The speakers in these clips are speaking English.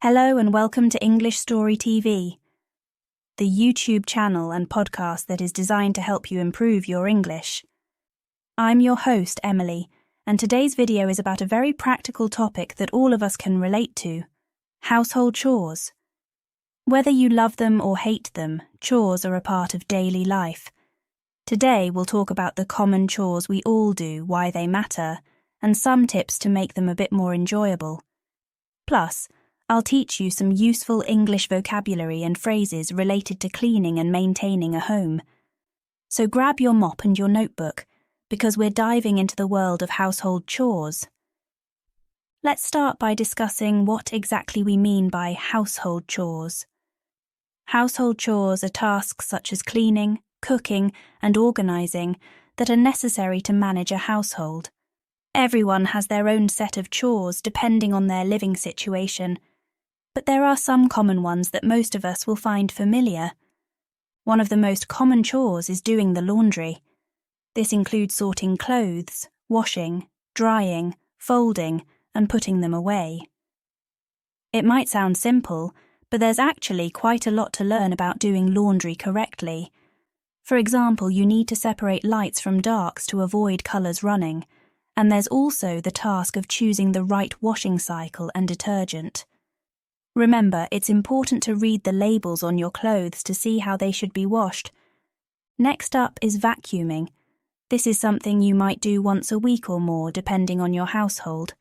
Hello and welcome to English Story TV, the YouTube channel and podcast that is designed to help you improve your English. I'm your host, Emily, and today's video is about a very practical topic that all of us can relate to: household chores. Whether you love them or hate them, chores are a part of daily life. Today we'll talk about the common chores we all do, why they matter, and some tips to make them a bit more enjoyable. Plus, I'll teach you some useful English vocabulary and phrases related to cleaning and maintaining a home. So grab your mop and your notebook, because we're diving into the world of household chores. Let's start by discussing what exactly we mean by household chores. Household chores are tasks such as cleaning, cooking, and organising that are necessary to manage a household. Everyone has their own set of chores depending on their living situation, but there are some common ones that most of us will find familiar. One of the most common chores is doing the laundry. This includes sorting clothes, washing, drying, folding, and putting them away. It might sound simple, but there's actually quite a lot to learn about doing laundry correctly. For example, you need to separate lights from darks to avoid colours running, and there's also the task of choosing the right washing cycle and detergent. Remember, it's important to read the labels on your clothes to see how they should be washed. Next up is vacuuming. This is something you might do once a week or more, depending on your household.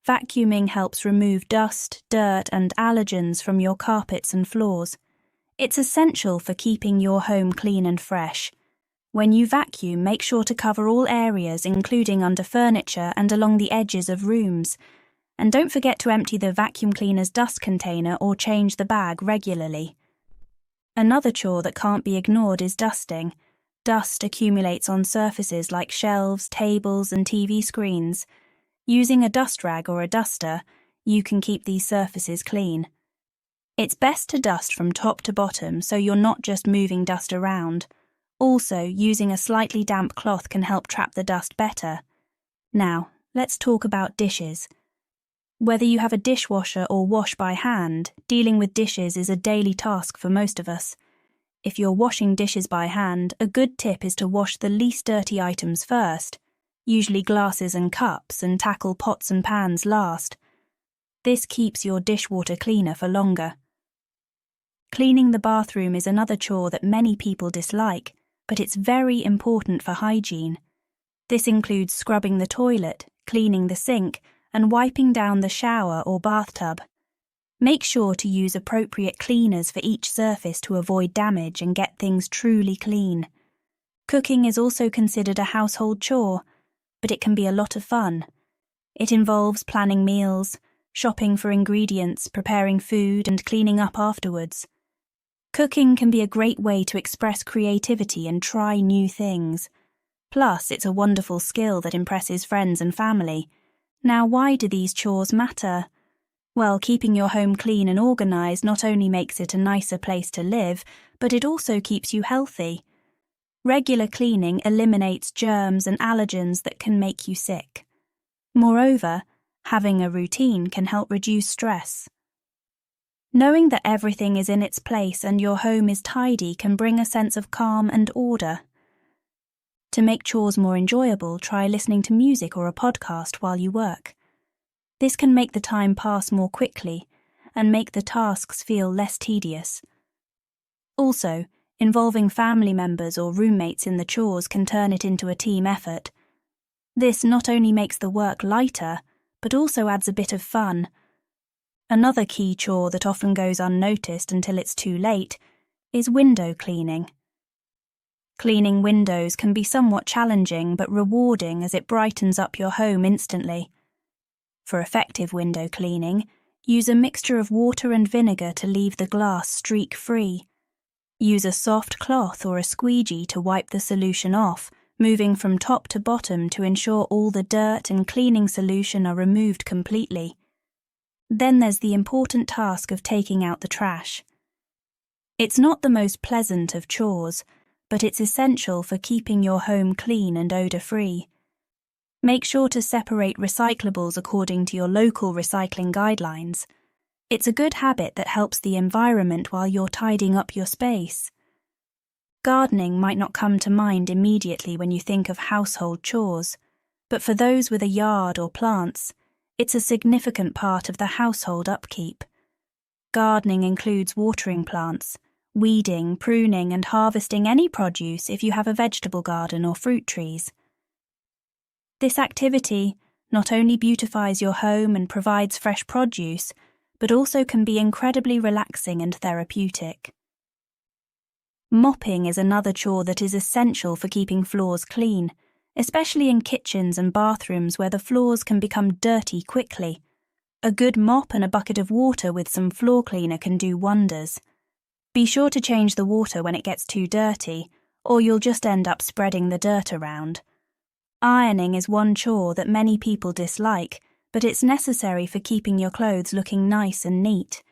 Vacuuming helps remove dust, dirt, and allergens from your carpets and floors. It's essential for keeping your home clean and fresh. When you vacuum, make sure to cover all areas, including under furniture and along the edges of rooms. And don't forget to empty the vacuum cleaner's dust container or change the bag regularly. Another chore that can't be ignored is dusting. Dust accumulates on surfaces like shelves, tables, and TV screens. Using a dust rag or a duster, you can keep these surfaces clean. It's best to dust from top to bottom so you're not just moving dust around. Also, using a slightly damp cloth can help trap the dust better. Now, let's talk about dishes. Whether you have a dishwasher or wash by hand, dealing with dishes is a daily task for most of us. If you're washing dishes by hand, a good tip is to wash the least dirty items first, usually glasses and cups, and tackle pots and pans last. This keeps your dishwater cleaner for longer. Cleaning the bathroom is another chore that many people dislike, but it's very important for hygiene. This includes scrubbing the toilet, cleaning the sink, and wiping down the shower or bathtub. Make sure to use appropriate cleaners for each surface to avoid damage and get things truly clean. Cooking is also considered a household chore, but it can be a lot of fun. It involves planning meals, shopping for ingredients, preparing food, and cleaning up afterwards. Cooking can be a great way to express creativity and try new things. Plus, it's a wonderful skill that impresses friends and family. Now, why do these chores matter? Well, keeping your home clean and organised not only makes it a nicer place to live, but it also keeps you healthy. Regular cleaning eliminates germs and allergens that can make you sick. Moreover, having a routine can help reduce stress. Knowing that everything is in its place and your home is tidy can bring a sense of calm and order. To make chores more enjoyable, try listening to music or a podcast while you work. This can make the time pass more quickly and make the tasks feel less tedious. Also, involving family members or roommates in the chores can turn it into a team effort. This not only makes the work lighter, but also adds a bit of fun. Another key chore that often goes unnoticed until it's too late is window cleaning. Cleaning windows can be somewhat challenging but rewarding as it brightens up your home instantly. For effective window cleaning, use a mixture of water and vinegar to leave the glass streak-free. Use a soft cloth or a squeegee to wipe the solution off, moving from top to bottom to ensure all the dirt and cleaning solution are removed completely. Then there's the important task of taking out the trash. It's not the most pleasant of chores, but it's essential for keeping your home clean and odour-free. Make sure to separate recyclables according to your local recycling guidelines. It's a good habit that helps the environment while you're tidying up your space. Gardening might not come to mind immediately when you think of household chores, but for those with a yard or plants, it's a significant part of the household upkeep. Gardening includes watering plants, weeding, pruning, and harvesting any produce if you have a vegetable garden or fruit trees. This activity not only beautifies your home and provides fresh produce, but also can be incredibly relaxing and therapeutic. Mopping is another chore that is essential for keeping floors clean, especially in kitchens and bathrooms where the floors can become dirty quickly. A good mop and a bucket of water with some floor cleaner can do wonders. Be sure to change the water when it gets too dirty, or you'll just end up spreading the dirt around. Ironing is one chore that many people dislike, but it's necessary for keeping your clothes looking nice and neat.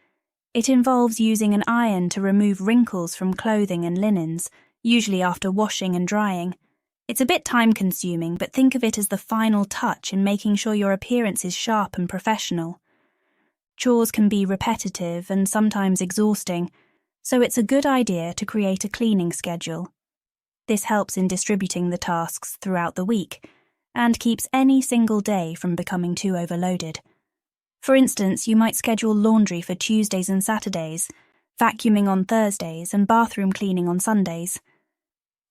It involves using an iron to remove wrinkles from clothing and linens, usually after washing and drying. It's a bit time-consuming, but think of it as the final touch in making sure your appearance is sharp and professional. Chores can be repetitive and sometimes exhausting, so it's a good idea to create a cleaning schedule. This helps in distributing the tasks throughout the week and keeps any single day from becoming too overloaded. For instance, you might schedule laundry for Tuesdays and Saturdays, vacuuming on Thursdays, and bathroom cleaning on Sundays.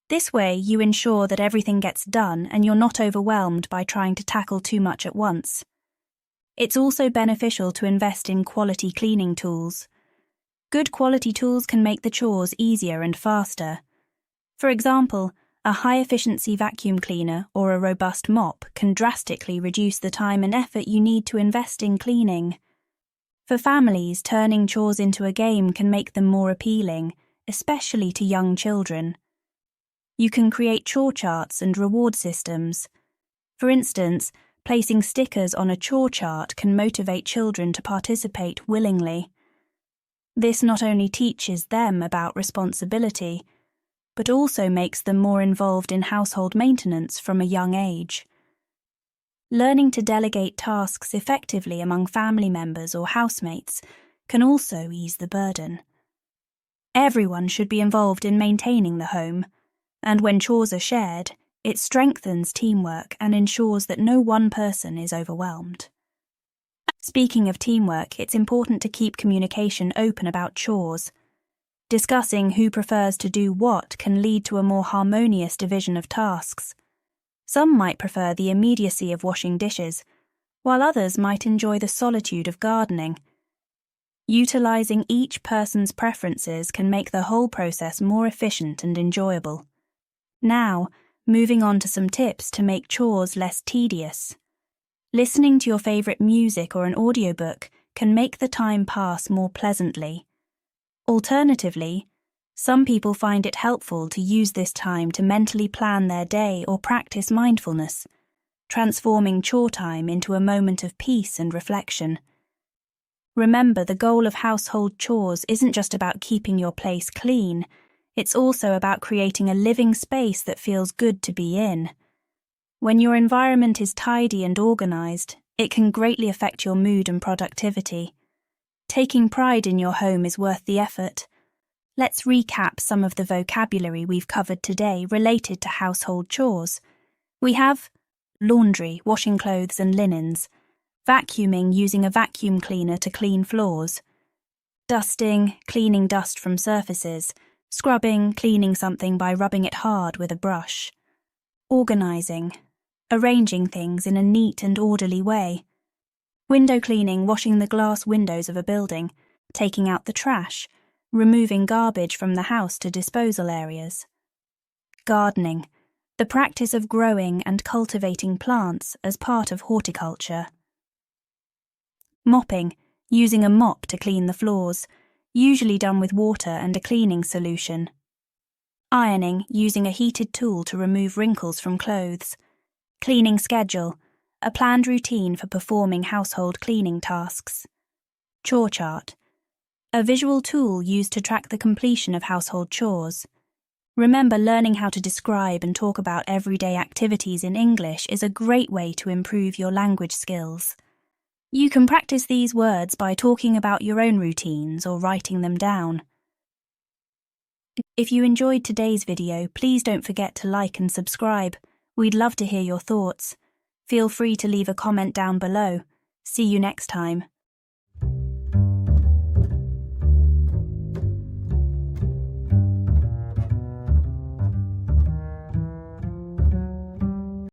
This way, you ensure that everything gets done and you're not overwhelmed by trying to tackle too much at once. It's also beneficial to invest in quality cleaning tools. Good quality tools can make the chores easier and faster. For example, a high-efficiency vacuum cleaner or a robust mop can drastically reduce the time and effort you need to invest in cleaning. For families, turning chores into a game can make them more appealing, especially to young children. You can create chore charts and reward systems. For instance, placing stickers on a chore chart can motivate children to participate willingly. This not only teaches them about responsibility, but also makes them more involved in household maintenance from a young age. Learning to delegate tasks effectively among family members or housemates can also ease the burden. Everyone should be involved in maintaining the home, and when chores are shared, it strengthens teamwork and ensures that no one person is overwhelmed. Speaking of teamwork, it's important to keep communication open about chores. Discussing who prefers to do what can lead to a more harmonious division of tasks. Some might prefer the immediacy of washing dishes, while others might enjoy the solitude of gardening. Utilizing each person's preferences can make the whole process more efficient and enjoyable. Now, moving on to some tips to make chores less tedious. Listening to your favorite music or an audiobook can make the time pass more pleasantly. Alternatively, some people find it helpful to use this time to mentally plan their day or practice mindfulness, transforming chore time into a moment of peace and reflection. Remember, the goal of household chores isn't just about keeping your place clean, it's also about creating a living space that feels good to be in. When your environment is tidy and organized, it can greatly affect your mood and productivity. Taking pride in your home is worth the effort. Let's recap some of the vocabulary we've covered today related to household chores. We have laundry, washing clothes and linens, vacuuming using a vacuum cleaner to clean floors, dusting, cleaning dust from surfaces, scrubbing, cleaning something by rubbing it hard with a brush, organizing, arranging things in a neat and orderly way, window cleaning, washing the glass windows of a building, taking out the trash, removing garbage from the house to disposal areas. Gardening, the practice of growing and cultivating plants as part of horticulture. Mopping, using a mop to clean the floors, usually done with water and a cleaning solution. Ironing, using a heated tool to remove wrinkles from clothes. Cleaning schedule, a planned routine for performing household cleaning tasks. Chore chart, a visual tool used to track the completion of household chores. Remember, learning how to describe and talk about everyday activities in English is a great way to improve your language skills. You can practice these words by talking about your own routines or writing them down. If you enjoyed today's video, please don't forget to like and subscribe. We'd love to hear your thoughts. Feel free to leave a comment down below. See you next time.